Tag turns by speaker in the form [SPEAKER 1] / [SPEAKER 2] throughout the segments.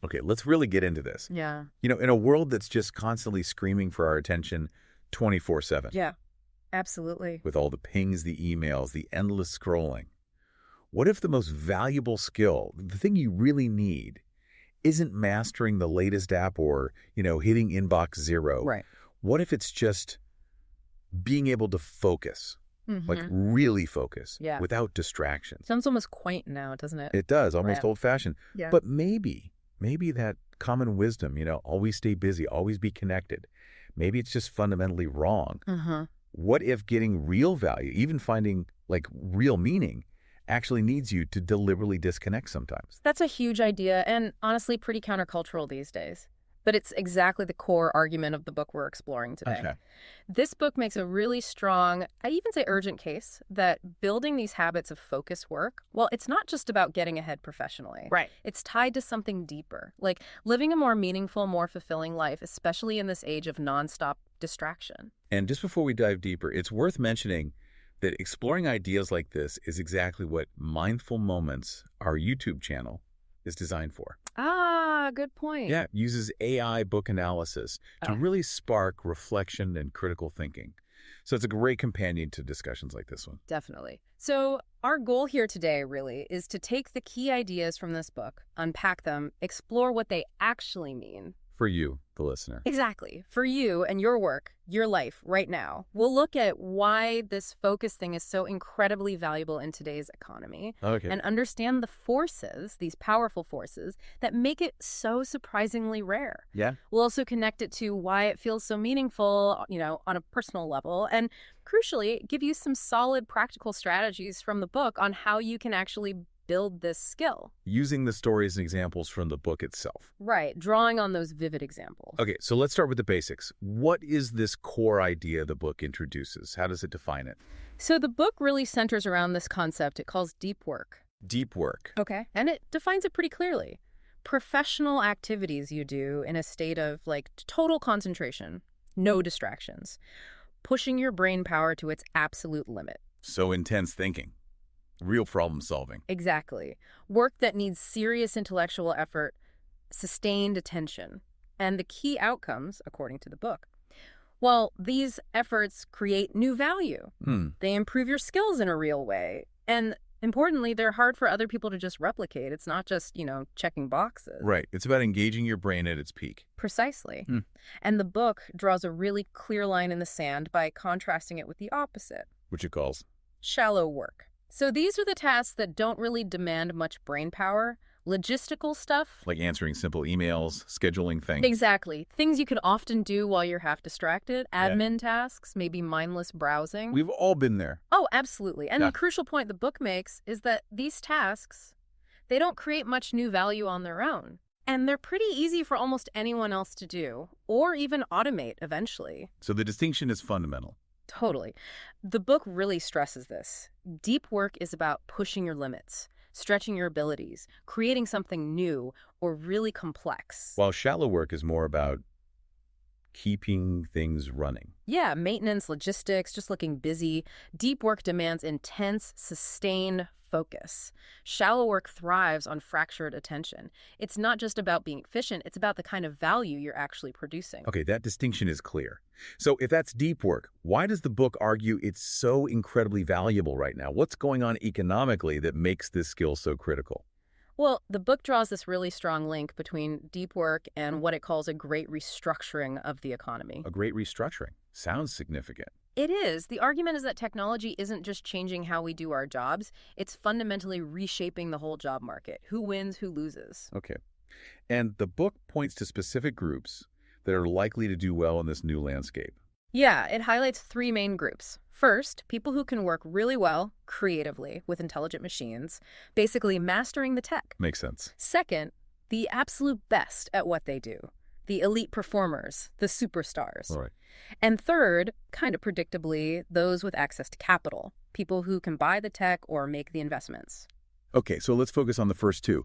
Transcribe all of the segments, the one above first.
[SPEAKER 1] Okay, let's really get into this.
[SPEAKER 2] Yeah.
[SPEAKER 1] In a world that's just constantly screaming for our attention 24/7,
[SPEAKER 2] Yeah, absolutely.
[SPEAKER 1] with all the pings, the emails, the endless scrolling, what if the most valuable skill, the thing you really need, isn't mastering the latest app or, hitting inbox zero?
[SPEAKER 2] Right.
[SPEAKER 1] What if it's just being able to focus, like
[SPEAKER 2] Mm-hmm.
[SPEAKER 1] really focus,
[SPEAKER 2] Yeah.
[SPEAKER 1] without distractions?
[SPEAKER 2] Sounds almost quaint now, doesn't it?
[SPEAKER 1] It does, almost
[SPEAKER 2] Yeah.
[SPEAKER 1] old-fashioned.
[SPEAKER 2] Yeah.
[SPEAKER 1] But maybe that common wisdom, always stay busy, always be connected, maybe it's just fundamentally wrong.
[SPEAKER 2] Uh-huh.
[SPEAKER 1] What if getting real value, even finding like real meaning, actually needs you to deliberately disconnect sometimes?
[SPEAKER 2] That's a huge idea and honestly pretty countercultural these days. But it's exactly the core argument of the book we're exploring today.
[SPEAKER 1] Okay.
[SPEAKER 2] This book makes a really strong, I'd even say urgent case that building these habits of focused work, well, it's not just about getting ahead professionally.
[SPEAKER 1] Right.
[SPEAKER 2] It's tied to something deeper, like living a more meaningful, more fulfilling life, especially in this age of nonstop distraction.
[SPEAKER 1] And just before we dive deeper, it's worth mentioning that exploring ideas like this is exactly what Mindful Moments, our YouTube channel, is designed for.
[SPEAKER 2] Ah, good point.
[SPEAKER 1] Yeah, it uses AI book analysis to really spark reflection and critical thinking. So it's a great companion to discussions like this one.
[SPEAKER 2] Definitely. So our goal here today really is to take the key ideas from this book, unpack them, explore what they actually mean.
[SPEAKER 1] For you, the listener.
[SPEAKER 2] Exactly. For you and your work, your life right now. We'll look at why this focus thing is so incredibly valuable in today's economy
[SPEAKER 1] Okay.
[SPEAKER 2] and understand the forces, these powerful forces, that make it so surprisingly rare.
[SPEAKER 1] Yeah.
[SPEAKER 2] We'll also connect it to why it feels so meaningful, on a personal level, and crucially, give you some solid practical strategies from the book on how you can actually build this skill.
[SPEAKER 1] Using the stories and examples from the book itself.
[SPEAKER 2] Right, drawing on those vivid examples.
[SPEAKER 1] Okay, so let's start with the basics. What is this core idea the book introduces? How does it define it?
[SPEAKER 2] So the book really centers around this concept it calls deep work.
[SPEAKER 1] Deep work.
[SPEAKER 2] Okay. And it defines it pretty clearly. Professional activities you do in a state of total concentration, no distractions, pushing your brain power to its absolute limit.
[SPEAKER 1] So intense thinking. Real problem solving.
[SPEAKER 2] Exactly. Work that needs serious intellectual effort, sustained attention. And the key outcomes, according to the book, well, these efforts create new value. They improve your skills in a real way. And importantly, they're hard for other people to just replicate. It's not just, checking boxes.
[SPEAKER 1] Right. It's about engaging your brain at its peak.
[SPEAKER 2] Precisely. And the book draws a really clear line in the sand by contrasting it with the opposite.
[SPEAKER 1] Which it calls
[SPEAKER 2] shallow work. So these are the tasks that don't really demand much brain power, logistical stuff.
[SPEAKER 1] like answering simple emails, scheduling things.
[SPEAKER 2] Exactly. Things you can often do while you're half distracted. Admin tasks, maybe mindless browsing.
[SPEAKER 1] We've all been there.
[SPEAKER 2] Oh, absolutely. And
[SPEAKER 1] Yeah.
[SPEAKER 2] the crucial point the book makes is that these tasks, they don't create much new value on their own. And they're pretty easy for almost anyone else to do, or even automate eventually.
[SPEAKER 1] So the distinction is fundamental.
[SPEAKER 2] Totally. The book really stresses this. Deep work is about pushing your limits, stretching your abilities, creating something new or really complex.
[SPEAKER 1] While shallow work is more about keeping things running.
[SPEAKER 2] Yeah, maintenance, logistics, just looking busy. Deep work demands intense, sustained focus. Shallow work thrives on fractured attention. It's not just about being efficient, it's about the kind of value you're actually producing.
[SPEAKER 1] Okay, that distinction is clear. So if that's deep work, why does the book argue it's so incredibly valuable right now? What's going on economically that makes this skill so critical?
[SPEAKER 2] Well, the book draws this really strong link between deep work and what it calls a great restructuring of the economy.
[SPEAKER 1] A great restructuring. Sounds significant.
[SPEAKER 2] It is. The argument is that technology isn't just changing how we do our jobs, it's fundamentally reshaping the whole job market. Who wins, who loses.
[SPEAKER 1] Okay. And the book points to specific groups that are likely to do well in this new landscape.
[SPEAKER 2] Yeah, it highlights three main groups. First, people who can work really well, creatively, with intelligent machines, basically mastering the tech.
[SPEAKER 1] Makes sense.
[SPEAKER 2] Second, the absolute best at what they do. The elite performers, the superstars.
[SPEAKER 1] All right.
[SPEAKER 2] And third, kind of predictably, those with access to capital, people who can buy the tech or make the investments.
[SPEAKER 1] Okay, so let's focus on the first two.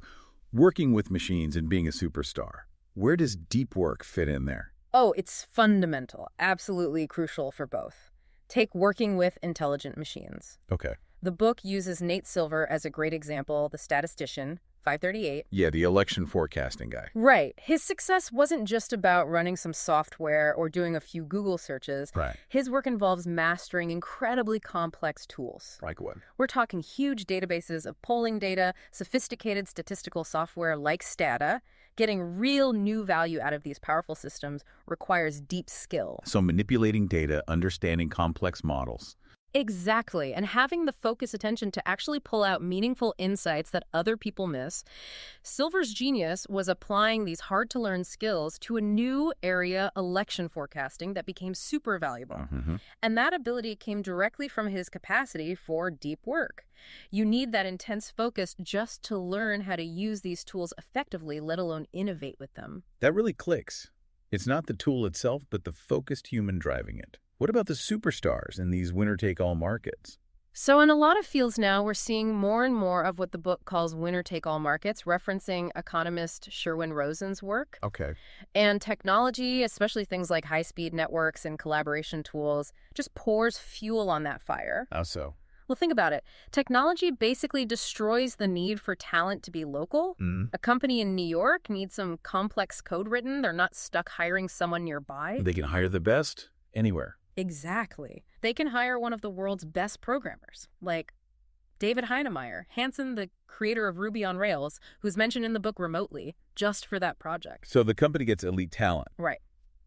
[SPEAKER 1] Working with machines and being a superstar. Where does deep work fit in there?
[SPEAKER 2] Oh, it's fundamental, absolutely crucial for both. Take working with intelligent machines.
[SPEAKER 1] Okay.
[SPEAKER 2] The book uses Nate Silver as a great example, the statistician, 538.
[SPEAKER 1] Yeah, the election forecasting guy.
[SPEAKER 2] Right. His success wasn't just about running some software or doing a few Google searches.
[SPEAKER 1] Right.
[SPEAKER 2] His work involves mastering incredibly complex tools.
[SPEAKER 1] Like what?
[SPEAKER 2] We're talking huge databases of polling data, sophisticated statistical software like Stata. Getting real new value out of these powerful systems requires deep skill.
[SPEAKER 1] So manipulating data, understanding complex models.
[SPEAKER 2] Exactly. And having the focus attention to actually pull out meaningful insights that other people miss. Silver's genius was applying these hard-to-learn skills to a new area, election forecasting, that became super valuable.
[SPEAKER 1] Mm-hmm.
[SPEAKER 2] And that ability came directly from his capacity for deep work. You need that intense focus just to learn how to use these tools effectively, let alone innovate with them.
[SPEAKER 1] That really clicks. It's not the tool itself, but the focused human driving it. What about the superstars in these winner-take-all markets?
[SPEAKER 2] So in a lot of fields now, we're seeing more and more of what the book calls winner-take-all markets, referencing economist Sherwin Rosen's work.
[SPEAKER 1] Okay.
[SPEAKER 2] And technology, especially things like high-speed networks and collaboration tools, just pours fuel on that fire.
[SPEAKER 1] How so?
[SPEAKER 2] Well, think about it. Technology basically destroys the need for talent to be local.
[SPEAKER 1] Mm.
[SPEAKER 2] A company in New York needs some complex code written. They're not stuck hiring someone nearby.
[SPEAKER 1] They can hire the best anywhere.
[SPEAKER 2] Exactly. They can hire one of the world's best programmers, like David Heinemeier, Hansen, the creator of Ruby on Rails, who's mentioned in the book remotely, just for that project.
[SPEAKER 1] So the company gets elite talent.
[SPEAKER 2] Right.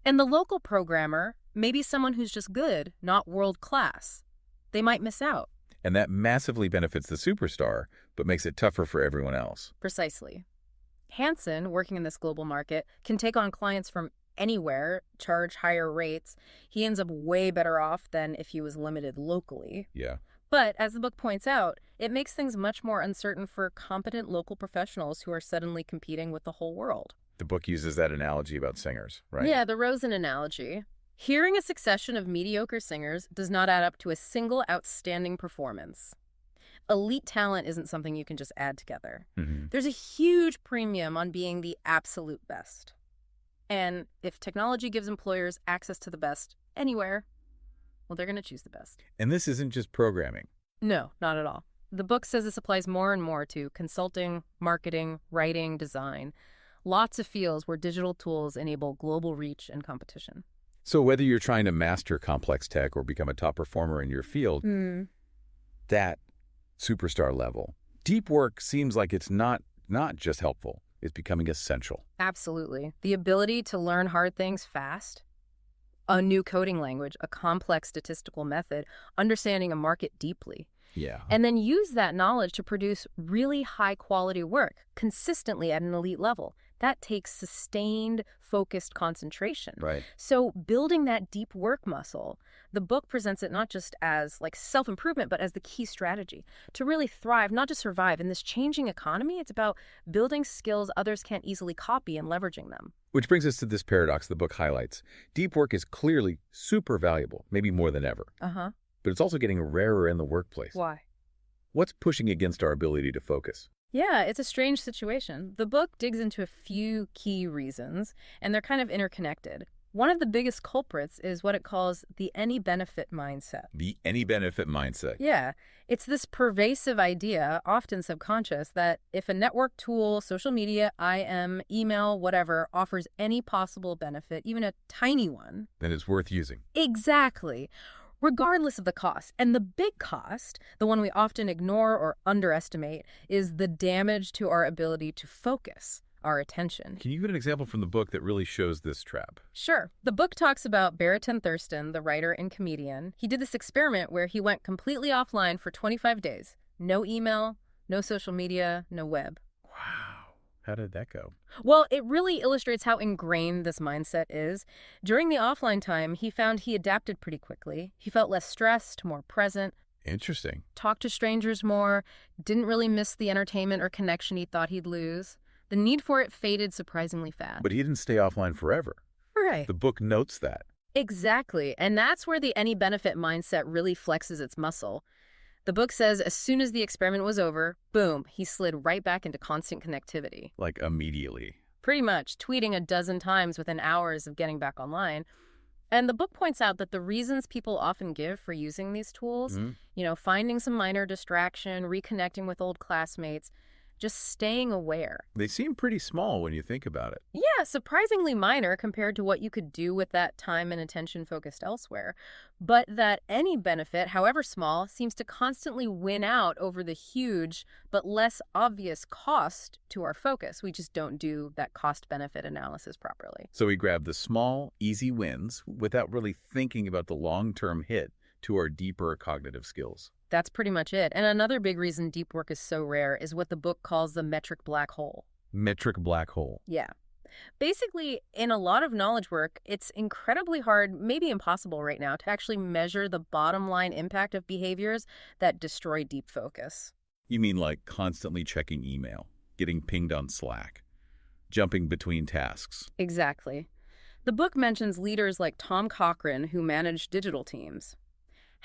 [SPEAKER 2] And the local programmer may be someone who's just good, not world class. They might miss out.
[SPEAKER 1] And that massively benefits the superstar, but makes it tougher for everyone else.
[SPEAKER 2] Precisely. Hansen, working in this global market, can take on clients from anywhere, charge higher rates. He ends up way better off than if he was limited locally.
[SPEAKER 1] Yeah.
[SPEAKER 2] But as the book points out, it makes things much more uncertain for competent local professionals who are suddenly competing with the whole world.
[SPEAKER 1] The book uses that analogy about singers, right?
[SPEAKER 2] Yeah, the Rosen analogy. Hearing a succession of mediocre singers does not add up to a single outstanding performance. Elite talent isn't something you can just add together.
[SPEAKER 1] Mm-hmm.
[SPEAKER 2] There's a huge premium on being the absolute best. And if technology gives employers access to the best anywhere, well, they're going to choose the best.
[SPEAKER 1] And this isn't just programming.
[SPEAKER 2] No, not at all. The book says this applies more and more to consulting, marketing, writing, design. Lots of fields where digital tools enable global reach and competition.
[SPEAKER 1] So whether you're trying to master complex tech or become a top performer in your field, that superstar level, deep work seems like it's not just helpful. It's becoming essential.
[SPEAKER 2] Absolutely. The ability to learn hard things fast, a new coding language, a complex statistical method, understanding a market deeply,
[SPEAKER 1] Yeah.
[SPEAKER 2] and then use that knowledge to produce really high-quality work consistently at an elite level. That takes sustained, focused concentration.
[SPEAKER 1] Right.
[SPEAKER 2] So building that deep work muscle, the book presents it not just as like self-improvement, but as the key strategy to really thrive, not just survive. In this changing economy, it's about building skills others can't easily copy and leveraging them.
[SPEAKER 1] Which brings us to this paradox the book highlights. Deep work is clearly super valuable, maybe more than ever.
[SPEAKER 2] Uh-huh.
[SPEAKER 1] But it's also getting rarer in the workplace.
[SPEAKER 2] Why?
[SPEAKER 1] What's pushing against our ability to focus?
[SPEAKER 2] Yeah, it's a strange situation. The book digs into a few key reasons, and they're kind of interconnected. One of the biggest culprits is what it calls the any benefit mindset.
[SPEAKER 1] The any benefit mindset.
[SPEAKER 2] Yeah, it's this pervasive idea, often subconscious, that if a network tool, social media, IM, email, whatever, offers any possible benefit, even a tiny one,
[SPEAKER 1] Then it's worth using.
[SPEAKER 2] exactly, regardless of the cost. And the big cost, the one we often ignore or underestimate, is the damage to our ability to focus, our attention.
[SPEAKER 1] Can you give an example from the book that really shows this trap?
[SPEAKER 2] Sure. The book talks about Barrington Thurston, the writer and comedian. He did this experiment where he went completely offline for 25 days. No email, no social media, no web.
[SPEAKER 1] Wow. How did that go?
[SPEAKER 2] Well, it really illustrates how ingrained this mindset is. During the offline time, he found he adapted pretty quickly. He felt less stressed, more present,
[SPEAKER 1] Interesting.
[SPEAKER 2] talked to strangers more, didn't really miss the entertainment or connection he thought he'd lose. The need for it faded surprisingly fast.
[SPEAKER 1] But he didn't stay offline forever.
[SPEAKER 2] Right.
[SPEAKER 1] The book notes that.
[SPEAKER 2] Exactly. And that's where the any benefit mindset really flexes its muscle. The book says as soon as the experiment was over, boom, he slid right back into constant connectivity.
[SPEAKER 1] Like immediately.
[SPEAKER 2] Pretty much, tweeting a dozen times within hours of getting back online. And the book points out that the reasons people often give for using these tools, finding some minor distraction, reconnecting with old classmates, just staying aware.
[SPEAKER 1] They seem pretty small when you think about it.
[SPEAKER 2] Yeah, surprisingly minor compared to what you could do with that time and attention focused elsewhere. But that any benefit, however small, seems to constantly win out over the huge but less obvious cost to our focus. We just don't do that cost-benefit analysis properly.
[SPEAKER 1] So we grab the small, easy wins without really thinking about the long-term hit to our deeper cognitive skills.
[SPEAKER 2] That's pretty much it. And another big reason deep work is so rare is what the book calls the metric black hole.
[SPEAKER 1] Metric black hole.
[SPEAKER 2] Yeah. Basically, in a lot of knowledge work, it's incredibly hard, maybe impossible right now, to actually measure the bottom line impact of behaviors that destroy deep focus.
[SPEAKER 1] You mean like constantly checking email, getting pinged on Slack, jumping between tasks?
[SPEAKER 2] Exactly. The book mentions leaders like Tom Cochrane who manage digital teams.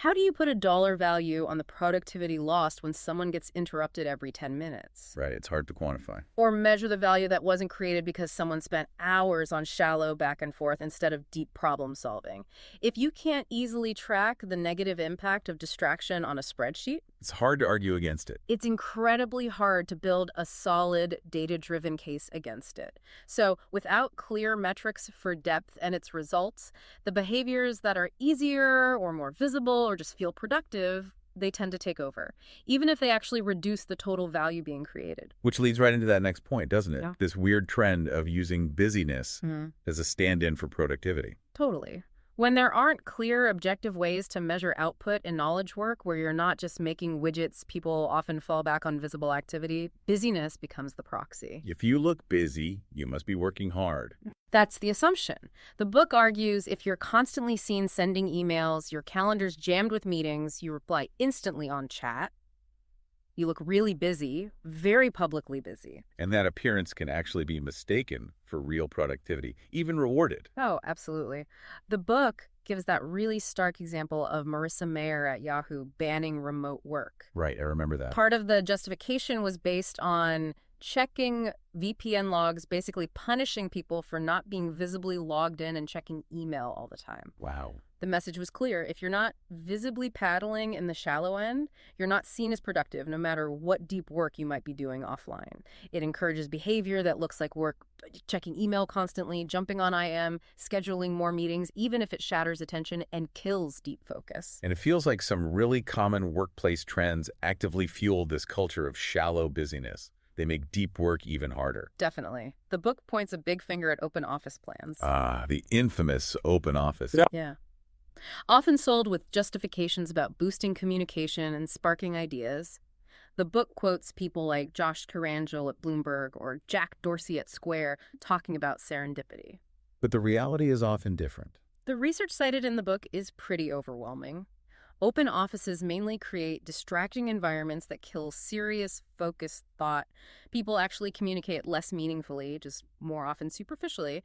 [SPEAKER 2] How do you put a dollar value on the productivity lost when someone gets interrupted every 10 minutes?
[SPEAKER 1] Right, it's hard to quantify.
[SPEAKER 2] Or measure the value that wasn't created because someone spent hours on shallow back and forth instead of deep problem solving? If you can't easily track the negative impact of distraction on a spreadsheet,
[SPEAKER 1] It's hard to argue against it.
[SPEAKER 2] it's incredibly hard to build a solid, data-driven case against it. So without clear metrics for depth and its results, the behaviors that are easier or more visible or just feel productive, they tend to take over, even if they actually reduce the total value being created.
[SPEAKER 1] Which leads right into that next point, doesn't it?
[SPEAKER 2] Yeah.
[SPEAKER 1] This weird trend of using busyness as a stand-in for productivity.
[SPEAKER 2] Totally. When there aren't clear, objective ways to measure output in knowledge work, where you're not just making widgets, people often fall back on visible activity. Busyness becomes the proxy.
[SPEAKER 1] If you look busy, you must be working hard.
[SPEAKER 2] That's the assumption. The book argues if you're constantly seen sending emails, your calendar's jammed with meetings, you reply instantly on chat, you look really busy, very publicly busy.
[SPEAKER 1] And that appearance can actually be mistaken for real productivity, even rewarded.
[SPEAKER 2] Oh, absolutely. The book gives that really stark example of Marissa Mayer at Yahoo banning remote work.
[SPEAKER 1] Right, I remember that.
[SPEAKER 2] Part of the justification was based on checking VPN logs, basically punishing people for not being visibly logged in and checking email all the time.
[SPEAKER 1] Wow.
[SPEAKER 2] The message was clear. If you're not visibly paddling in the shallow end, you're not seen as productive, no matter what deep work you might be doing offline. It encourages behavior that looks like work, checking email constantly, jumping on IM, scheduling more meetings, even if it shatters attention and kills deep focus.
[SPEAKER 1] And it feels like some really common workplace trends actively fuel this culture of shallow busyness. They make deep work even harder.
[SPEAKER 2] Definitely. The book points a big finger at open office plans.
[SPEAKER 1] The infamous open office.
[SPEAKER 2] Yeah. Often sold with justifications about boosting communication and sparking ideas. The book quotes people like Josh Carangel at Bloomberg or Jack Dorsey at Square talking about serendipity.
[SPEAKER 1] But the reality is often different.
[SPEAKER 2] The research cited in the book is pretty overwhelming. Open offices mainly create distracting environments that kill serious, focused thought. People actually communicate less meaningfully, just more often superficially,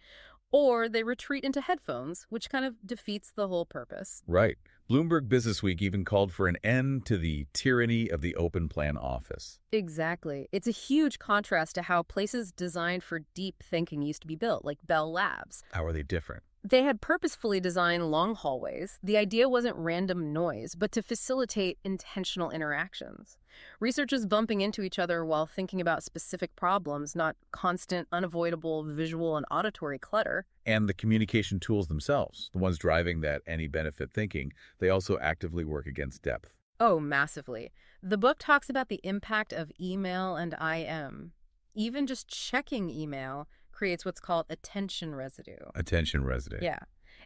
[SPEAKER 2] or they retreat into headphones, which kind of defeats the whole purpose.
[SPEAKER 1] Right. Bloomberg Businessweek even called for an end to the tyranny of the open plan office.
[SPEAKER 2] Exactly. It's a huge contrast to how places designed for deep thinking used to be built, like Bell Labs.
[SPEAKER 1] How are they different?
[SPEAKER 2] They had purposefully designed long hallways. The idea wasn't random noise, but to facilitate intentional interactions. Researchers bumping into each other while thinking about specific problems, not constant, unavoidable visual and auditory clutter.
[SPEAKER 1] And the communication tools themselves, the ones driving that any benefit thinking, they also actively work against depth.
[SPEAKER 2] Oh, massively. The book talks about the impact of email and IM. Even just checking email creates what's called attention residue.
[SPEAKER 1] Attention residue.
[SPEAKER 2] Yeah.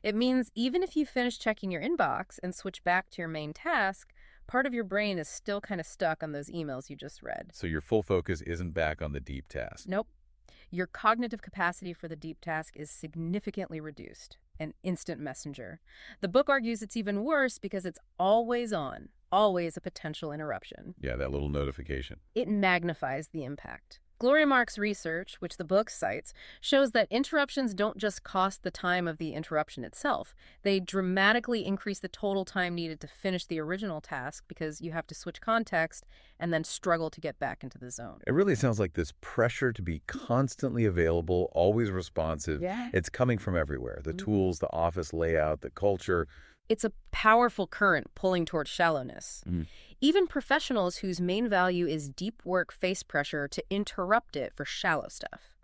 [SPEAKER 2] It means even if you finish checking your inbox and switch back to your main task, part of your brain is still kind of stuck on those emails you just read.
[SPEAKER 1] So your full focus isn't back on the deep task.
[SPEAKER 2] Nope. Your cognitive capacity for the deep task is significantly reduced. An instant messenger. The book argues it's even worse because it's always on, always a potential interruption.
[SPEAKER 1] Yeah, that little notification.
[SPEAKER 2] It magnifies the impact. Gloria Mark's research, which the book cites, shows that interruptions don't just cost the time of the interruption itself. They dramatically increase the total time needed to finish the original task because you have to switch context and then struggle to get back into the zone.
[SPEAKER 1] It really sounds like this pressure to be constantly available, always responsive.
[SPEAKER 2] Yeah.
[SPEAKER 1] It's coming from everywhere. The tools, the office layout, the culture.
[SPEAKER 2] It's a powerful current pulling towards shallowness. Even professionals whose main value is deep work face pressure to interrupt it for shallow stuff.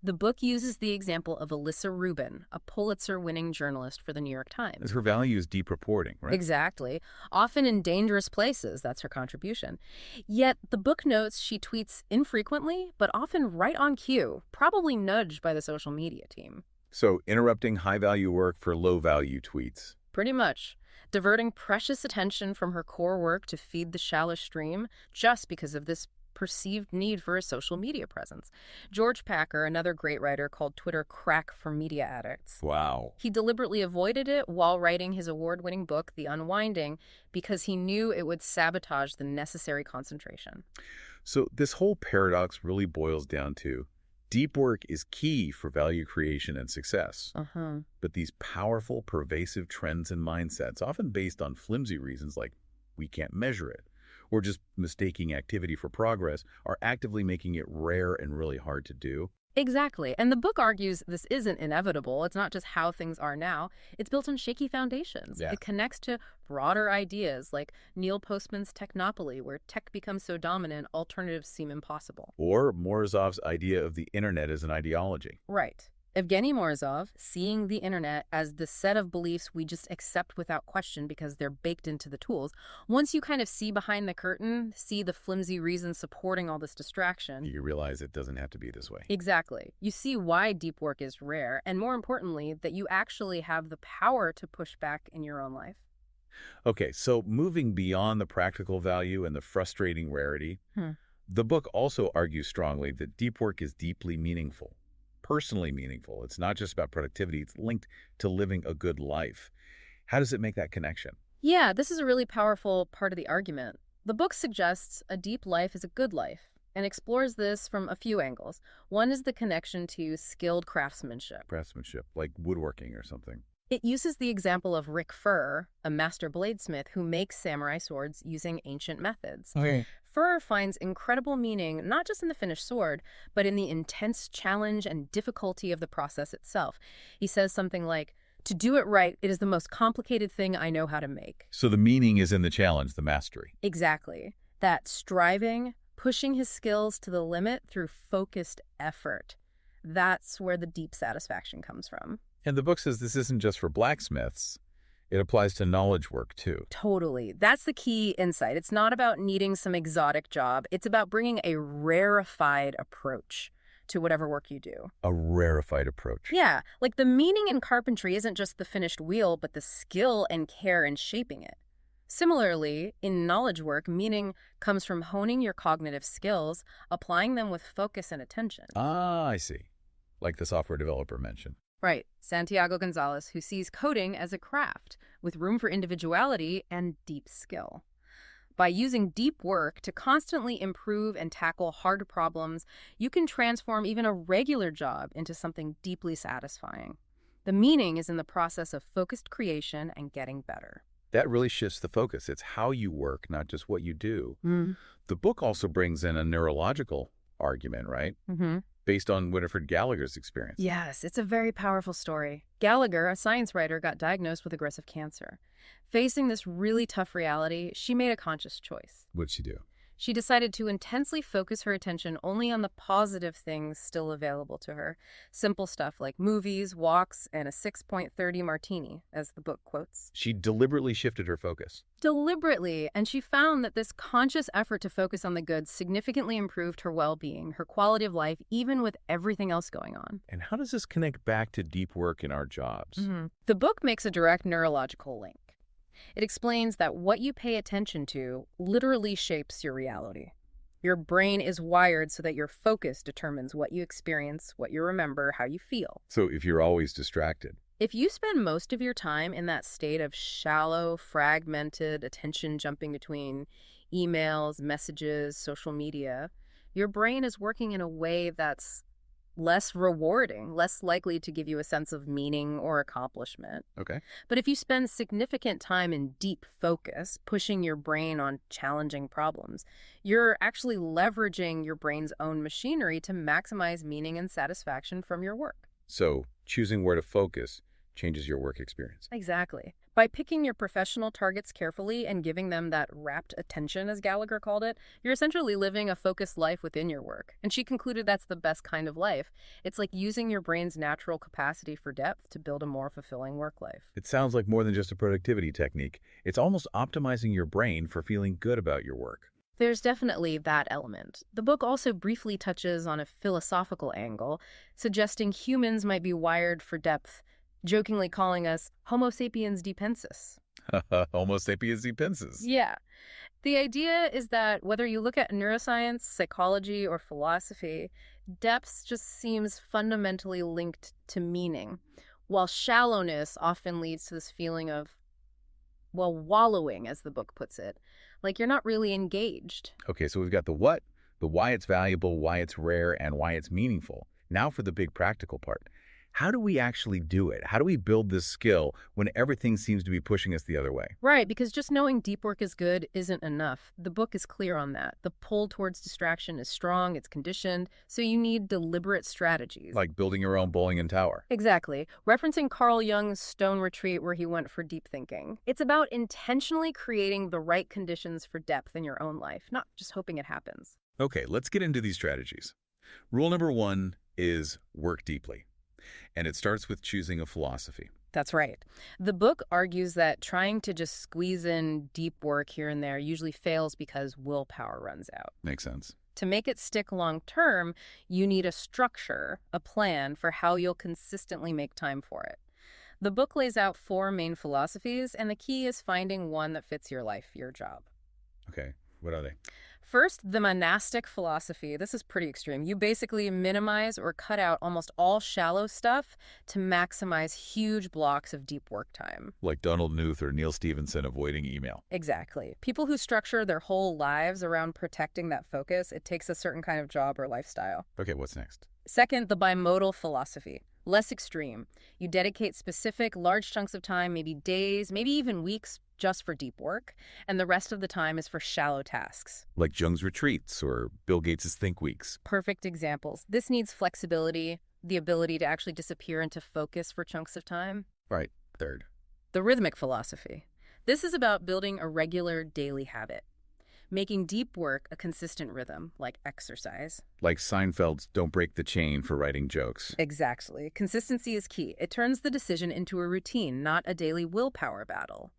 [SPEAKER 2] The book uses the example of Alyssa Rubin, a Pulitzer-winning journalist for the New York
[SPEAKER 1] As
[SPEAKER 2] Times.
[SPEAKER 1] her value is deep reporting, right?
[SPEAKER 2] Exactly. Often in dangerous places, that's her contribution. Yet, the book notes she tweets infrequently, but often right on cue, probably nudged by the social media team.
[SPEAKER 1] So interrupting high-value work for low-value tweets.
[SPEAKER 2] Pretty much. Diverting precious attention from her core work to feed the shallow stream just because of this perceived need for a social media presence. George Packer, another great writer, called Twitter crack for media addicts.
[SPEAKER 1] Wow.
[SPEAKER 2] He deliberately avoided it while writing his award-winning book, The Unwinding, because he knew it would sabotage the necessary concentration.
[SPEAKER 1] So this whole paradox really boils down to deep work is key for value creation and success. But these powerful, pervasive trends and mindsets, often based on flimsy reasons like we can't measure it, or just mistaking activity for progress, are actively making it rare and really hard to do.
[SPEAKER 2] Exactly. And the book argues this isn't inevitable. It's not just how things are now. It's built on shaky foundations.
[SPEAKER 1] Yeah.
[SPEAKER 2] It connects to broader ideas like Neil Postman's technopoly, where tech becomes so dominant, alternatives seem impossible.
[SPEAKER 1] Or Morozov's idea of the internet as an ideology.
[SPEAKER 2] Right. Evgeny Morozov, seeing the internet as the set of beliefs we just accept without question because they're baked into the tools. Once you kind of see behind the curtain, see the flimsy reasons supporting all this distraction.
[SPEAKER 1] You realize it doesn't have to be this way.
[SPEAKER 2] Exactly. You see why deep work is rare, and more importantly, that you actually have the power to push back in your own life.
[SPEAKER 1] Okay, so moving beyond the practical value and the frustrating rarity, the book also argues strongly that deep work is deeply meaningful. Personally meaningful. It's not just about productivity. It's linked to living a good life. How does it make that connection?
[SPEAKER 2] Yeah, this is a really powerful part of the argument. The book suggests a deep life is a good life and explores this from a few angles. One is the connection to skilled craftsmanship.
[SPEAKER 1] Craftsmanship, like woodworking or something.
[SPEAKER 2] It uses the example of Rick Furr, a master bladesmith who makes samurai swords using ancient methods.
[SPEAKER 1] Okay.
[SPEAKER 2] Furr finds incredible meaning not just in the finished sword, but in the intense challenge and difficulty of the process itself. He says something like, "To do it right, it is the most complicated thing I know how to make."
[SPEAKER 1] So the meaning is in the challenge, the mastery.
[SPEAKER 2] Exactly. That striving, pushing his skills to the limit through focused effort. That's where the deep satisfaction comes from.
[SPEAKER 1] And the book says this isn't just for blacksmiths. It applies to knowledge work, too.
[SPEAKER 2] Totally. That's the key insight. It's not about needing some exotic job. It's about bringing a rarefied approach to whatever work you do.
[SPEAKER 1] A rarefied approach.
[SPEAKER 2] Yeah, like the meaning in carpentry isn't just the finished wheel, but the skill and care in shaping it. Similarly, in knowledge work, meaning comes from honing your cognitive skills, applying them with focus and attention.
[SPEAKER 1] Ah, I see. Like the software developer mentioned.
[SPEAKER 2] Right, Santiago Gonzalez, who sees coding as a craft with room for individuality and deep skill. By using deep work to constantly improve and tackle hard problems, you can transform even a regular job into something deeply satisfying. The meaning is in the process of focused creation and getting better.
[SPEAKER 1] That really shifts the focus. It's how you work, not just what you do. The book also brings in a neurological argument, right? Based on Winifred Gallagher's experience.
[SPEAKER 2] Yes, it's a very powerful story. Gallagher, a science writer, got diagnosed with aggressive cancer. Facing this really tough reality, she made a conscious choice.
[SPEAKER 1] What'd she do?
[SPEAKER 2] She decided to intensely focus her attention only on the positive things still available to her. Simple stuff like movies, walks, and a 6.30 martini, as the book quotes.
[SPEAKER 1] She deliberately shifted her focus.
[SPEAKER 2] Deliberately, and she found that this conscious effort to focus on the good significantly improved her well-being, her quality of life, even with everything else going on.
[SPEAKER 1] And how does this connect back to deep work in our jobs?
[SPEAKER 2] The book makes a direct neurological link. It explains that what you pay attention to literally shapes your reality. Your brain is wired so that your focus determines what you experience, what you remember, how you feel.
[SPEAKER 1] So if you're always distracted.
[SPEAKER 2] If you spend most of your time in that state of shallow, fragmented attention jumping between emails, messages, social media, your brain is working in a way that's less rewarding, less likely to give you a sense of meaning or accomplishment.
[SPEAKER 1] Okay.
[SPEAKER 2] But if you spend significant time in deep focus, pushing your brain on challenging problems, you're actually leveraging your brain's own machinery to maximize meaning and satisfaction from your work.
[SPEAKER 1] So choosing where to focus changes your work experience.
[SPEAKER 2] Exactly. By picking your professional targets carefully and giving them that rapt attention, as Gallagher called it, you're essentially living a focused life within your work. And she concluded that's the best kind of life. It's like using your brain's natural capacity for depth to build a more fulfilling work life.
[SPEAKER 1] It sounds like more than just a productivity technique. It's almost optimizing your brain for feeling good about your work.
[SPEAKER 2] There's definitely that element. The book also briefly touches on a philosophical angle, suggesting humans might be wired for depth, jokingly calling us Homo sapiens depensis.
[SPEAKER 1] Homo sapiens pensis.
[SPEAKER 2] Yeah. The idea is that whether you look at neuroscience, psychology, or philosophy, depth just seems fundamentally linked to meaning, while shallowness often leads to this feeling of, well, wallowing, as the book puts it, like you're not really engaged.
[SPEAKER 1] Okay, so we've got the what, the why it's valuable, why it's rare, and why it's meaningful. Now for the big practical part. How do we actually do it? How do we build this skill when everything seems to be pushing us the other way?
[SPEAKER 2] Right, because just knowing deep work is good isn't enough. The book is clear on that. The pull towards distraction is strong, it's conditioned, so you need deliberate strategies.
[SPEAKER 1] Like building your own bowling and tower.
[SPEAKER 2] Exactly. Referencing Carl Jung's stone retreat where he went for deep thinking. It's about intentionally creating the right conditions for depth in your own life, not just hoping it happens.
[SPEAKER 1] Okay, let's get into these strategies. Rule number 1 is work deeply. And it starts with choosing a philosophy.
[SPEAKER 2] That's right. The book argues that trying to just squeeze in deep work here and there usually fails because willpower runs out.
[SPEAKER 1] Makes sense.
[SPEAKER 2] To make it stick long term, you need a structure, a plan for how you'll consistently make time for it. The book lays out 4 main philosophies, and the key is finding one that fits your life, your job.
[SPEAKER 1] Okay, what are they?
[SPEAKER 2] First, the monastic philosophy. This is pretty extreme. You basically minimize or cut out almost all shallow stuff to maximize huge blocks of deep work time.
[SPEAKER 1] Like Donald Knuth or Neil Stephenson avoiding email.
[SPEAKER 2] Exactly. People who structure their whole lives around protecting that focus, it takes a certain kind of job or lifestyle.
[SPEAKER 1] Okay, what's next?
[SPEAKER 2] Second, the bimodal philosophy. Less extreme. You dedicate specific large chunks of time, maybe days, maybe even weeks, just for deep work, and the rest of the time is for shallow tasks.
[SPEAKER 1] Like Jung's retreats or Bill Gates' think weeks.
[SPEAKER 2] Perfect examples. This needs flexibility, the ability to actually disappear into focus for chunks of time.
[SPEAKER 1] Right. Third.
[SPEAKER 2] The rhythmic philosophy. This is about building a regular daily habit, making deep work a consistent rhythm, like exercise.
[SPEAKER 1] Like Seinfeld's don't break the chain for writing jokes.
[SPEAKER 2] Exactly. Consistency is key. It turns the decision into a routine, not a daily willpower battle.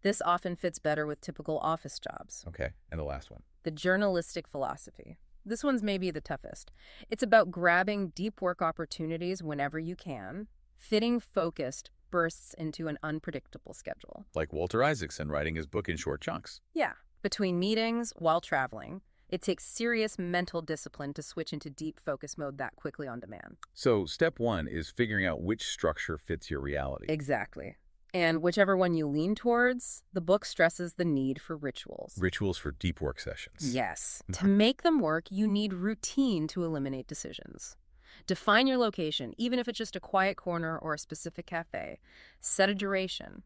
[SPEAKER 2] This often fits better with typical office jobs.
[SPEAKER 1] Okay, and the last one.
[SPEAKER 2] The journalistic philosophy. This one's maybe the toughest. It's about grabbing deep work opportunities whenever you can, fitting focused bursts into an unpredictable schedule.
[SPEAKER 1] Like Walter Isaacson writing his book in short chunks.
[SPEAKER 2] Yeah. Between meetings, while traveling, it takes serious mental discipline to switch into deep focus mode that quickly on demand.
[SPEAKER 1] So step 1 is figuring out which structure fits your reality.
[SPEAKER 2] Exactly. And whichever one you lean towards, the book stresses the need for rituals.
[SPEAKER 1] Rituals for deep work sessions.
[SPEAKER 2] Yes. To make them work, you need routine to eliminate decisions. Define your location, even if it's just a quiet corner or a specific cafe. Set a duration.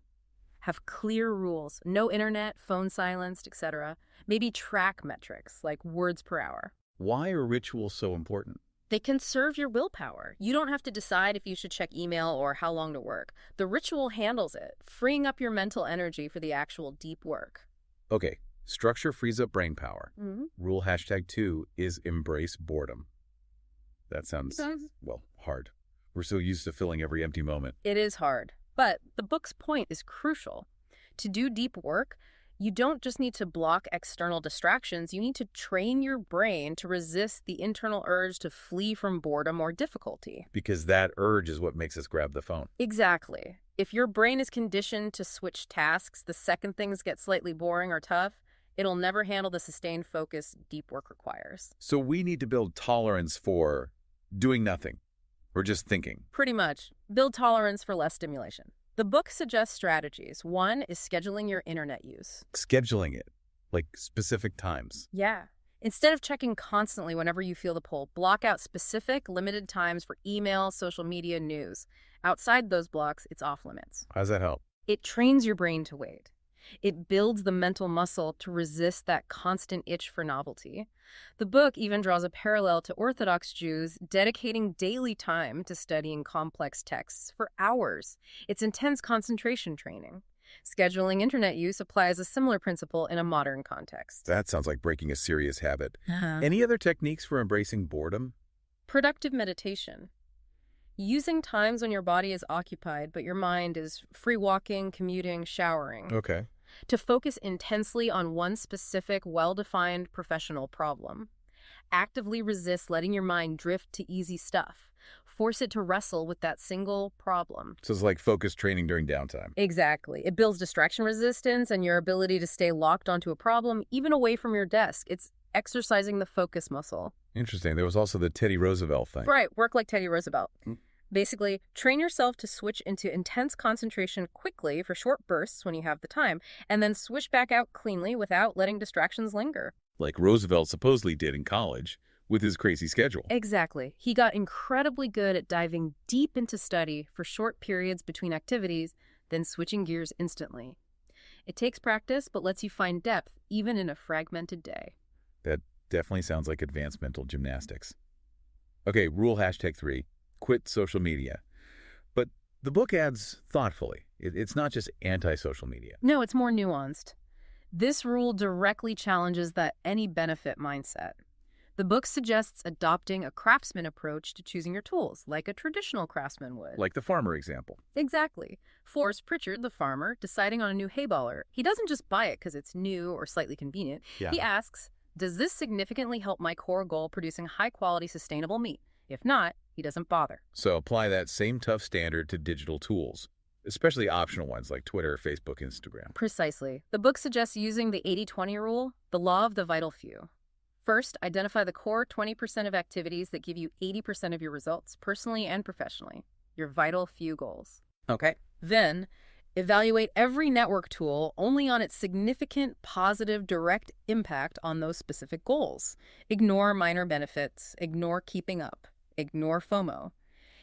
[SPEAKER 2] Have clear rules. No internet, phone silenced, etc. Maybe track metrics, like words per hour.
[SPEAKER 1] Why are rituals so important?
[SPEAKER 2] They conserve your willpower. You don't have to decide if you should check email or how long to work. The ritual handles it, freeing up your mental energy for the actual deep work.
[SPEAKER 1] Okay, structure frees up brain power.
[SPEAKER 2] Mm-hmm.
[SPEAKER 1] Rule #2 is embrace boredom. That sounds, well, hard. We're so used to filling every empty moment.
[SPEAKER 2] It is hard, but the book's point is crucial. To do deep work, you don't just need to block external distractions, you need to train your brain to resist the internal urge to flee from boredom or difficulty.
[SPEAKER 1] Because that urge is what makes us grab the phone.
[SPEAKER 2] Exactly. If your brain is conditioned to switch tasks the second things get slightly boring or tough, it'll never handle the sustained focus deep work requires.
[SPEAKER 1] So we need to build tolerance for doing nothing or just thinking.
[SPEAKER 2] Pretty much. Build tolerance for less stimulation. The book suggests strategies. One is scheduling your internet use.
[SPEAKER 1] Scheduling it, like specific times.
[SPEAKER 2] Yeah. Instead of checking constantly whenever you feel the pull, block out specific, limited times for email, social media, news. Outside those blocks, it's off limits.
[SPEAKER 1] How does that help?
[SPEAKER 2] It trains your brain to wait. It builds the mental muscle to resist that constant itch for novelty. The book even draws a parallel to Orthodox Jews dedicating daily time to studying complex texts for hours. It's intense concentration training. Scheduling internet use applies a similar principle in a modern context.
[SPEAKER 1] That sounds like breaking a serious habit.
[SPEAKER 2] Uh-huh.
[SPEAKER 1] Any other techniques for embracing boredom?
[SPEAKER 2] Productive meditation. Using times when your body is occupied but your mind is free walking, commuting, showering,
[SPEAKER 1] Okay.
[SPEAKER 2] to focus intensely on one specific, well-defined professional problem. Actively resist letting your mind drift to easy stuff. Force it to wrestle with that single problem.
[SPEAKER 1] So it's like focused training during downtime.
[SPEAKER 2] Exactly. It builds distraction resistance and your ability to stay locked onto a problem, even away from your desk. It's exercising the focus muscle.
[SPEAKER 1] Interesting. There was also the Teddy Roosevelt thing.
[SPEAKER 2] Right. Work like Teddy Roosevelt. Basically, train yourself to switch into intense concentration quickly for short bursts when you have the time, and then switch back out cleanly without letting distractions linger.
[SPEAKER 1] Like Roosevelt supposedly did in college with his crazy schedule.
[SPEAKER 2] Exactly. He got incredibly good at diving deep into study for short periods between activities, then switching gears instantly. It takes practice, but lets you find depth even in a fragmented day.
[SPEAKER 1] That definitely sounds like advanced mental gymnastics. Okay, rule #3, quit social media. But the book adds thoughtfully. It's not just anti-social media.
[SPEAKER 2] No, it's more nuanced. This rule directly challenges that any benefit mindset. The book suggests adopting a craftsman approach to choosing your tools, like a traditional craftsman would.
[SPEAKER 1] Like the farmer example.
[SPEAKER 2] Exactly. Forrest Pritchard, the farmer, deciding on a new hay baler. He doesn't just buy it because it's new or slightly convenient.
[SPEAKER 1] Yeah.
[SPEAKER 2] He asks, does this significantly help my core goal producing high-quality, sustainable meat? If not, he doesn't bother.
[SPEAKER 1] So apply that same tough standard to digital tools, especially optional ones like Twitter, Facebook, Instagram.
[SPEAKER 2] Precisely. The book suggests using the 80-20 rule, the law of the vital few. First, identify the core 20% of activities that give you 80% of your results, personally and professionally, your vital few goals.
[SPEAKER 1] Okay.
[SPEAKER 2] Then, evaluate every network tool only on its significant, positive, direct impact on those specific goals. Ignore minor benefits, ignore keeping up, ignore FOMO,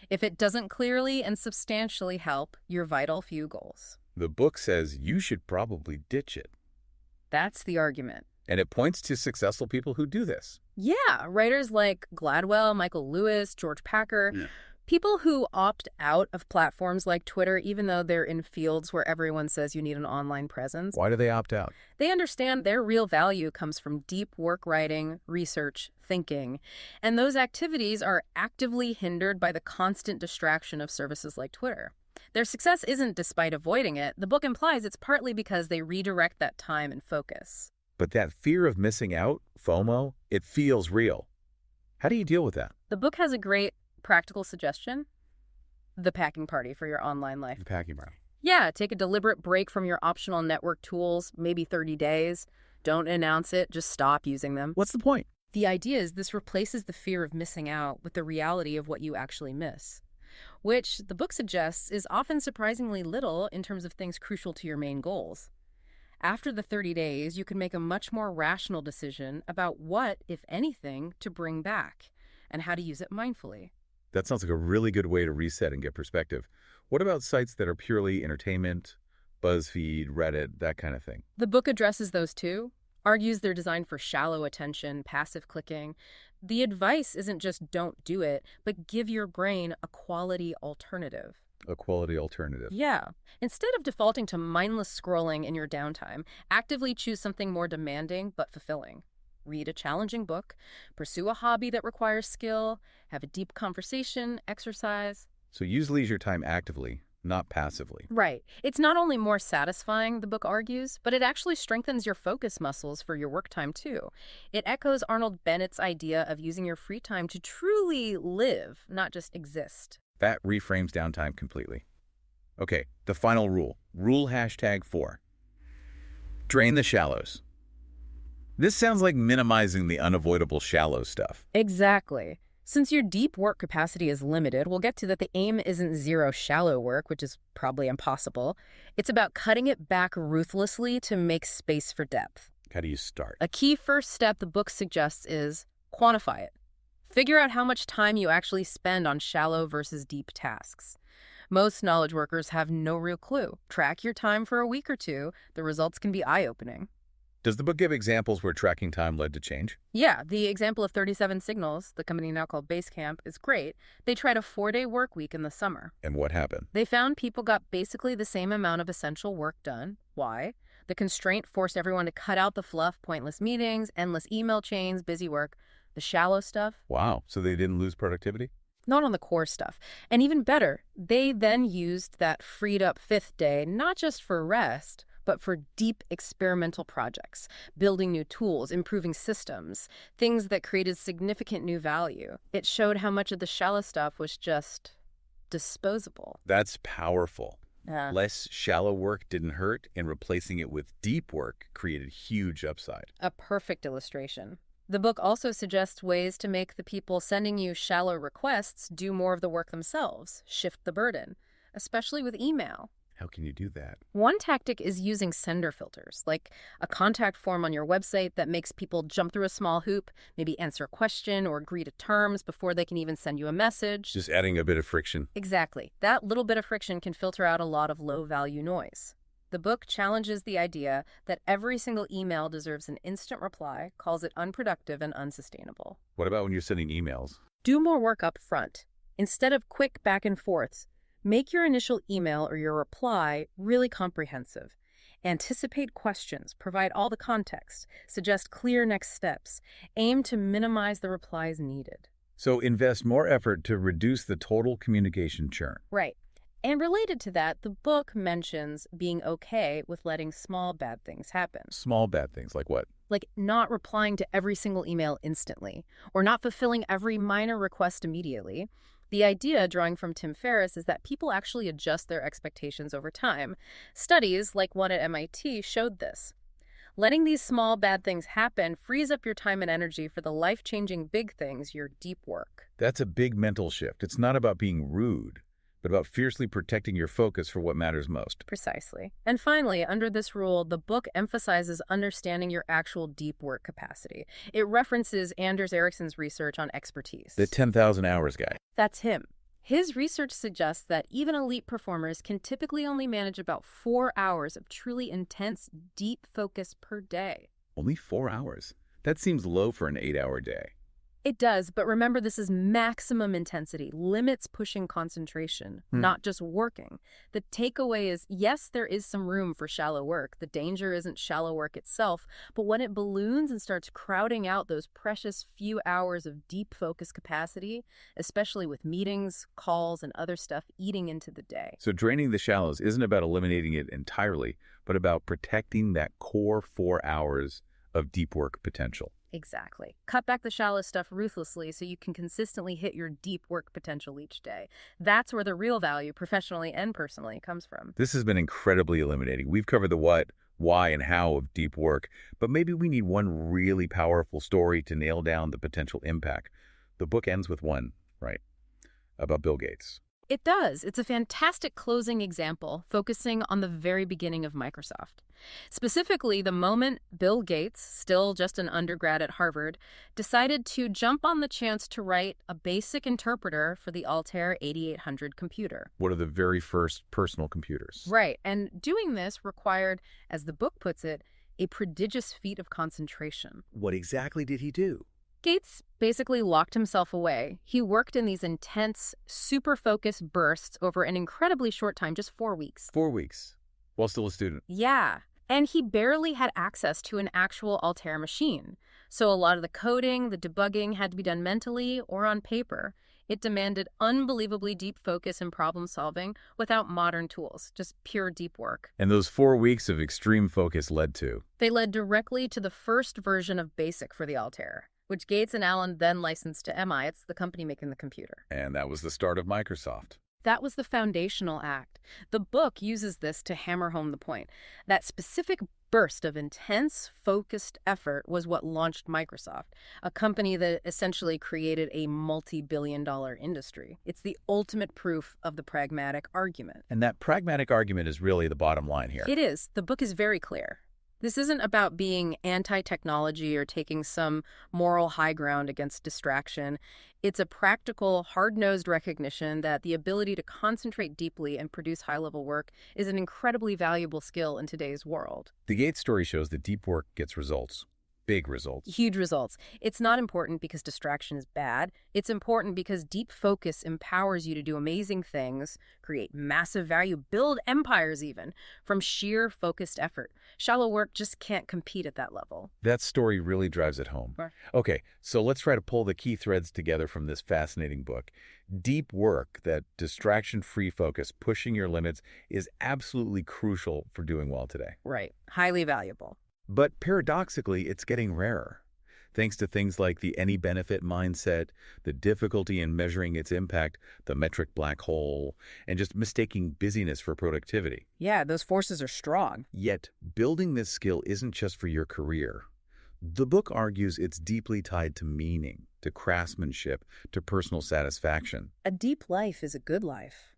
[SPEAKER 2] if it doesn't clearly and substantially help your vital few goals.
[SPEAKER 1] The book says you should probably ditch it.
[SPEAKER 2] That's the argument.
[SPEAKER 1] And it points to successful people who do this.
[SPEAKER 2] Yeah, writers like Gladwell, Michael Lewis, George Packer, people who opt out of platforms like Twitter, even though they're in fields where everyone says you need an online presence.
[SPEAKER 1] Why do they opt out?
[SPEAKER 2] They understand their real value comes from deep work writing, research, thinking, and those activities are actively hindered by the constant distraction of services like Twitter. Their success isn't despite avoiding it. The book implies it's partly because they redirect that time and focus.
[SPEAKER 1] But that fear of missing out, FOMO, it feels real. How do you deal with that?
[SPEAKER 2] The book has a great practical suggestion: the packing party for your online life.
[SPEAKER 1] The packing party.
[SPEAKER 2] Yeah, take a deliberate break from your optional network tools, maybe 30 days. Don't announce it, just stop using them.
[SPEAKER 1] What's the point?
[SPEAKER 2] The idea is this replaces the fear of missing out with the reality of what you actually miss, which the book suggests is often surprisingly little in terms of things crucial to your main goals. After the 30 days, you can make a much more rational decision about what, if anything, to bring back and how to use it mindfully.
[SPEAKER 1] That sounds like a really good way to reset and get perspective. What about sites that are purely entertainment, BuzzFeed, Reddit, that kind of thing?
[SPEAKER 2] The book addresses those too, argues they're designed for shallow attention, passive clicking. The advice isn't just don't do it, but give your brain a quality alternative.
[SPEAKER 1] A quality alternative.
[SPEAKER 2] Yeah. Instead of defaulting to mindless scrolling in your downtime, actively choose something more demanding but fulfilling. Read a challenging book, pursue a hobby that requires skill, have a deep conversation, exercise.
[SPEAKER 1] So use leisure time actively, not passively.
[SPEAKER 2] Right. It's not only more satisfying, the book argues, but it actually strengthens your focus muscles for your work time too. It echoes Arnold Bennett's idea of using your free time to truly live, not just exist.
[SPEAKER 1] That reframes downtime completely. Okay, the final rule. Rule #4. Drain the shallows. This sounds like minimizing the unavoidable shallow stuff.
[SPEAKER 2] Exactly. Since your deep work capacity is limited, we'll get to that the aim isn't zero shallow work, which is probably impossible. It's about cutting it back ruthlessly to make space for depth.
[SPEAKER 1] How do you start?
[SPEAKER 2] A key first step the book suggests is quantify it. Figure out how much time you actually spend on shallow versus deep tasks. Most knowledge workers have no real clue. Track your time for a week or two. The results can be eye-opening.
[SPEAKER 1] Does the book give examples where tracking time led to change?
[SPEAKER 2] Yeah, the example of 37 Signals, the company now called Basecamp, is great. They tried a 4-day work week in the summer.
[SPEAKER 1] And what happened?
[SPEAKER 2] They found people got basically the same amount of essential work done. Why? The constraint forced everyone to cut out the fluff, pointless meetings, endless email chains, busy work, the shallow stuff.
[SPEAKER 1] Wow, so they didn't lose productivity?
[SPEAKER 2] Not on the core stuff. And even better, they then used that freed up 5th day not just for rest, but for deep experimental projects, building new tools, improving systems, things that created significant new value. It showed how much of the shallow stuff was just disposable.
[SPEAKER 1] That's powerful.
[SPEAKER 2] Yeah.
[SPEAKER 1] Less shallow work didn't hurt, and replacing it with deep work created huge upside.
[SPEAKER 2] A perfect illustration. The book also suggests ways to make the people sending you shallow requests do more of the work themselves, shift the burden, especially with email.
[SPEAKER 1] How can you do that?
[SPEAKER 2] One tactic is using sender filters, like a contact form on your website that makes people jump through a small hoop, maybe answer a question or agree to terms before they can even send you a message.
[SPEAKER 1] Just adding a bit of friction.
[SPEAKER 2] Exactly. That little bit of friction can filter out a lot of low-value noise. The book challenges the idea that every single email deserves an instant reply, calls it unproductive and unsustainable.
[SPEAKER 1] What about when you're sending emails?
[SPEAKER 2] Do more work up front. Instead of quick back and forths, make your initial email or your reply really comprehensive. Anticipate questions, provide all the context, suggest clear next steps, aim to minimize the replies needed.
[SPEAKER 1] So invest more effort to reduce the total communication churn.
[SPEAKER 2] Right. And related to that, the book mentions being okay with letting small bad things happen.
[SPEAKER 1] Small bad things, like what?
[SPEAKER 2] Like not replying to every single email instantly, or not fulfilling every minor request immediately. The idea, drawing from Tim Ferriss, is that people actually adjust their expectations over time. Studies, like one at MIT, showed this. Letting these small bad things happen frees up your time and energy for the life-changing big things, your deep work.
[SPEAKER 1] That's a big mental shift. It's not about being rude, but about fiercely protecting your focus for what matters most.
[SPEAKER 2] Precisely. And finally, under this rule, the book emphasizes understanding your actual deep work capacity. It references Anders Ericsson's research on expertise.
[SPEAKER 1] The 10,000 hours guy.
[SPEAKER 2] That's him. His research suggests that even elite performers can typically only manage about 4 hours of truly intense, deep focus per day.
[SPEAKER 1] Only 4 hours? That seems low for an 8-hour day.
[SPEAKER 2] It does, but remember this is maximum intensity, limits pushing concentration, not just working. The takeaway is, yes, there is some room for shallow work. The danger isn't shallow work itself, but when it balloons and starts crowding out those precious few hours of deep focus capacity, especially with meetings, calls, and other stuff eating into the day.
[SPEAKER 1] So draining the shallows isn't about eliminating it entirely, but about protecting that core 4 hours of deep work potential.
[SPEAKER 2] Exactly. Cut back the shallow stuff ruthlessly so you can consistently hit your deep work potential each day. That's where the real value, professionally and personally, comes from.
[SPEAKER 1] This has been incredibly illuminating. We've covered the what, why, and how of deep work, but maybe we need one really powerful story to nail down the potential impact. The book ends with one, right? About Bill Gates.
[SPEAKER 2] It does. It's a fantastic closing example, focusing on the very beginning of Microsoft. Specifically, the moment Bill Gates, still just an undergrad at Harvard, decided to jump on the chance to write a basic interpreter for the Altair 8800 computer.
[SPEAKER 1] One of the very first personal computers.
[SPEAKER 2] Right, and doing this required, as the book puts it, a prodigious feat of concentration.
[SPEAKER 1] What exactly did he do?
[SPEAKER 2] Gates basically locked himself away. He worked in these intense, super focused bursts over an incredibly short time, just 4 weeks.
[SPEAKER 1] 4 weeks, while still a student.
[SPEAKER 2] Yeah, and he barely had access to an actual Altair machine. So a lot of the coding, the debugging had to be done mentally or on paper. It demanded unbelievably deep focus and problem solving without modern tools, just pure deep work.
[SPEAKER 1] And those 4 weeks of extreme focus led to?
[SPEAKER 2] They led directly to the first version of BASIC for the Altair, which Gates and Allen then licensed to MI. It's the company making the computer.
[SPEAKER 1] And that was the start of Microsoft.
[SPEAKER 2] That was the foundational act. The book uses this to hammer home the point. That specific burst of intense, focused effort was what launched Microsoft, a company that essentially created a multi-billion-dollar industry. It's the ultimate proof of the pragmatic argument.
[SPEAKER 1] And that pragmatic argument is really the bottom line here.
[SPEAKER 2] It is. The book is very clear. This isn't about being anti-technology or taking some moral high ground against distraction. It's a practical, hard-nosed recognition that the ability to concentrate deeply and produce high-level work is an incredibly valuable skill in today's world.
[SPEAKER 1] The Gates story shows that deep work gets results, big results.
[SPEAKER 2] Huge results. It's not important because distraction is bad. It's important because deep focus empowers you to do amazing things, create massive value, build empires even, from sheer focused effort. Shallow work just can't compete at that level.
[SPEAKER 1] That story really drives it home.
[SPEAKER 2] Sure.
[SPEAKER 1] Okay, so let's try to pull the key threads together from this fascinating book. Deep work, that distraction-free focus, pushing your limits, is absolutely crucial for doing well today.
[SPEAKER 2] Right. Highly valuable.
[SPEAKER 1] But paradoxically, it's getting rarer. Thanks to things like the any benefit mindset, the difficulty in measuring its impact, the metric black hole, and just mistaking busyness for productivity.
[SPEAKER 2] Yeah, those forces are strong.
[SPEAKER 1] Yet, building this skill isn't just for your career. The book argues it's deeply tied to meaning, to craftsmanship, to personal satisfaction.
[SPEAKER 2] A deep life is a good life.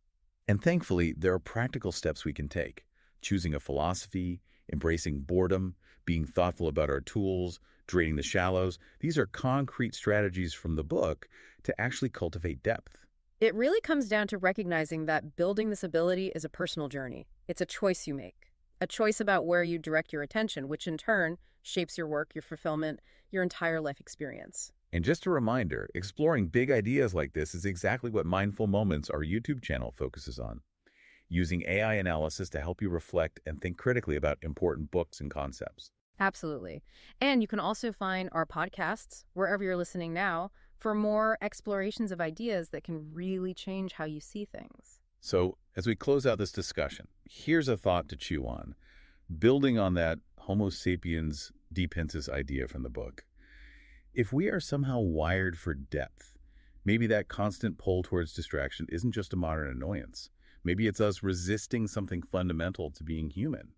[SPEAKER 1] And thankfully, there are practical steps we can take. Choosing a philosophy, embracing boredom, being thoughtful about our tools, draining the shallows. These are concrete strategies from the book to actually cultivate depth.
[SPEAKER 2] It really comes down to recognizing that building this ability is a personal journey. It's a choice you make, a choice about where you direct your attention, which in turn shapes your work, your fulfillment, your entire life experience.
[SPEAKER 1] And just a reminder, exploring big ideas like this is exactly what Mindful Moments, our YouTube channel, focuses on. Using AI analysis to help you reflect and think critically about important books and concepts.
[SPEAKER 2] Absolutely. And you can also find our podcasts, wherever you're listening now, for more explorations of ideas that can really change how you see things.
[SPEAKER 1] So, as we close out this discussion, here's a thought to chew on. Building on that Homo sapiens depensis idea from the book. If we are somehow wired for depth, maybe that constant pull towards distraction isn't just a modern annoyance. Maybe it's us resisting something fundamental to being human.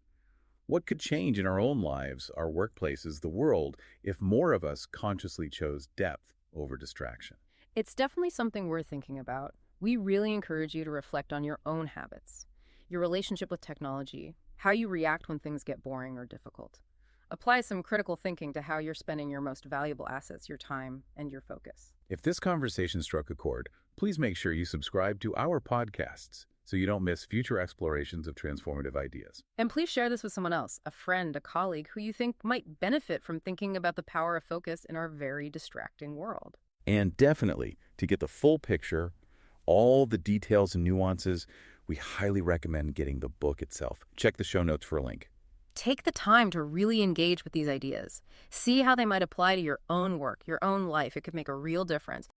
[SPEAKER 1] What could change in our own lives, our workplaces, the world, if more of us consciously chose depth over distraction?
[SPEAKER 2] It's definitely something worth thinking about. We really encourage you to reflect on your own habits, your relationship with technology, how you react when things get boring or difficult. Apply some critical thinking to how you're spending your most valuable assets, your time, and your focus.
[SPEAKER 1] If this conversation struck a chord, please make sure you subscribe to our podcasts so you don't miss future explorations of transformative ideas.
[SPEAKER 2] And please share this with someone else, a friend, a colleague who you think might benefit from thinking about the power of focus in our very distracting world.
[SPEAKER 1] And definitely, to get the full picture, all the details and nuances, we highly recommend getting the book itself. Check the show notes for a link.
[SPEAKER 2] Take the time to really engage with these ideas. See how they might apply to your own work, your own life. It could make a real difference.